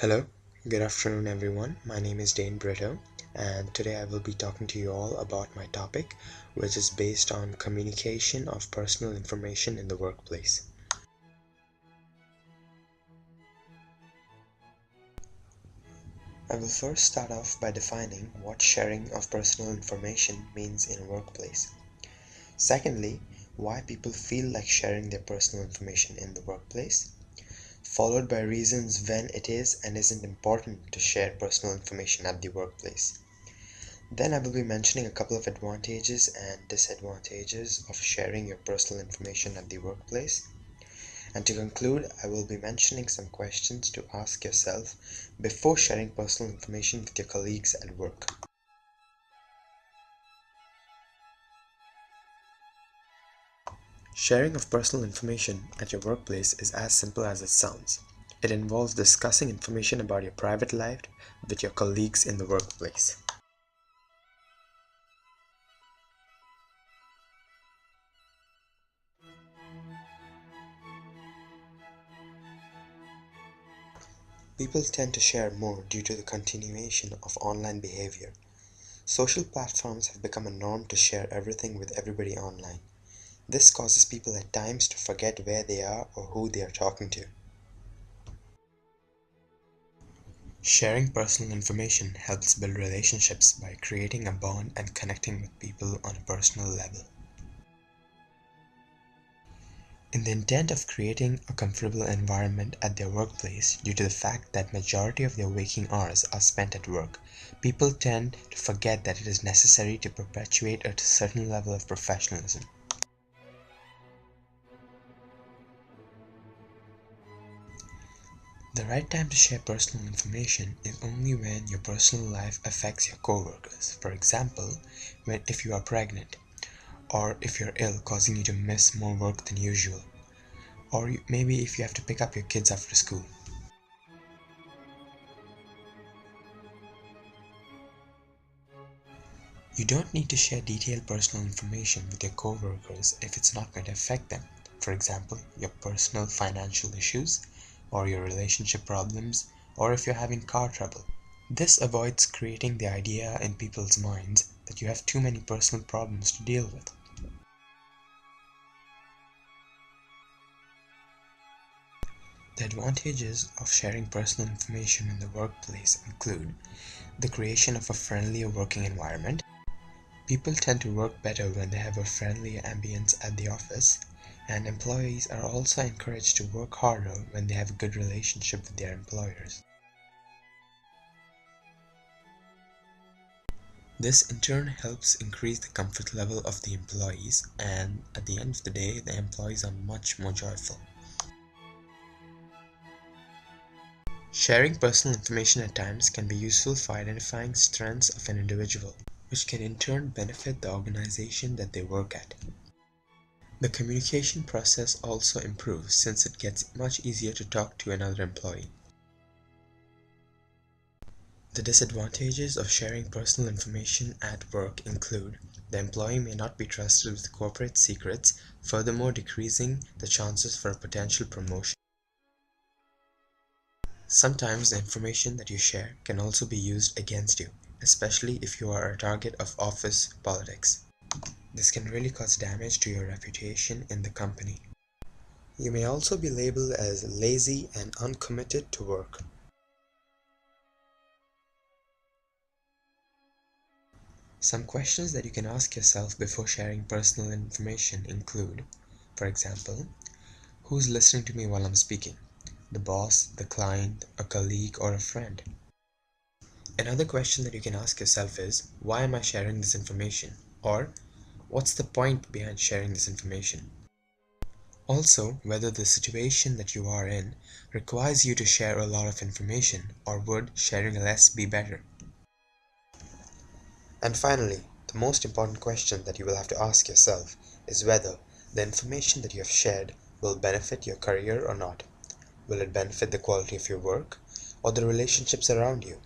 Hello, good afternoon everyone. My name is Dane Brito, and today I will be talking to you all about my topic, which is based on communication of personal information in the workplace. I will first start off by defining what sharing of personal information means in a workplace. Secondly, why people feel like sharing their personal information in the workplace, followed by reasons when it is and isn't important to share personal information at the workplace. Then I will be mentioning a couple of advantages and disadvantages of sharing your personal information at the workplace. And to conclude, I will be mentioning some questions to ask yourself before sharing personal information with your colleagues at work. Sharing of personal information at your workplace is as simple as it sounds. It involves discussing information about your private life with your colleagues in the workplace. People tend to share more due to the continuation of online behavior. Social platforms have become a norm to share everything with everybody online. This causes people at times to forget where they are or who they are talking to. Sharing personal information helps build relationships by creating a bond and connecting with people on a personal level. In the intent of creating a comfortable environment at their workplace due to the fact that majority of their waking hours are spent at work, people tend to forget that it is necessary to perpetuate a certain level of professionalism. The right time to share personal information is only when your personal life affects your coworkers. For example, if you are pregnant, or if you're ill causing you to miss more work than usual, or maybe if you have to pick up your kids after school. You don't need to share detailed personal information with your coworkers if it's not going to affect them. For example, your personal financial issues, or your relationship problems, or if you're having car trouble. This avoids creating the idea in people's minds that you have too many personal problems to deal with. The advantages of sharing personal information in the workplace include the creation of a friendlier working environment. People tend to work better when they have a friendlier ambience at the office, and employees are also encouraged to work harder when they have a good relationship with their employers. This in turn helps increase the comfort level of the employees, and at the end of the day, the employees are much more joyful. Sharing personal information at times can be useful for identifying strengths of an individual, which can in turn benefit the organization that they work at. The communication process also improves since it gets much easier to talk to another employee. The disadvantages of sharing personal information at work include the employee may not be trusted with corporate secrets, furthermore decreasing the chances for a potential promotion. Sometimes the information that you share can also be used against you, especially if you are a target of office politics. This can really cause damage to your reputation in the company. You may also be labeled as lazy and uncommitted to work. Some questions that you can ask yourself before sharing personal information include, for example, who's listening to me while I'm speaking? The boss, the client, a colleague, or a friend? Another question that you can ask yourself is, why am I sharing this information? Or, what's the point behind sharing this information? Also, whether the situation that you are in requires you to share a lot of information, or would sharing less be better? And finally, the most important question that you will have to ask yourself is whether the information that you have shared will benefit your career or not. Will it benefit the quality of your work or the relationships around you?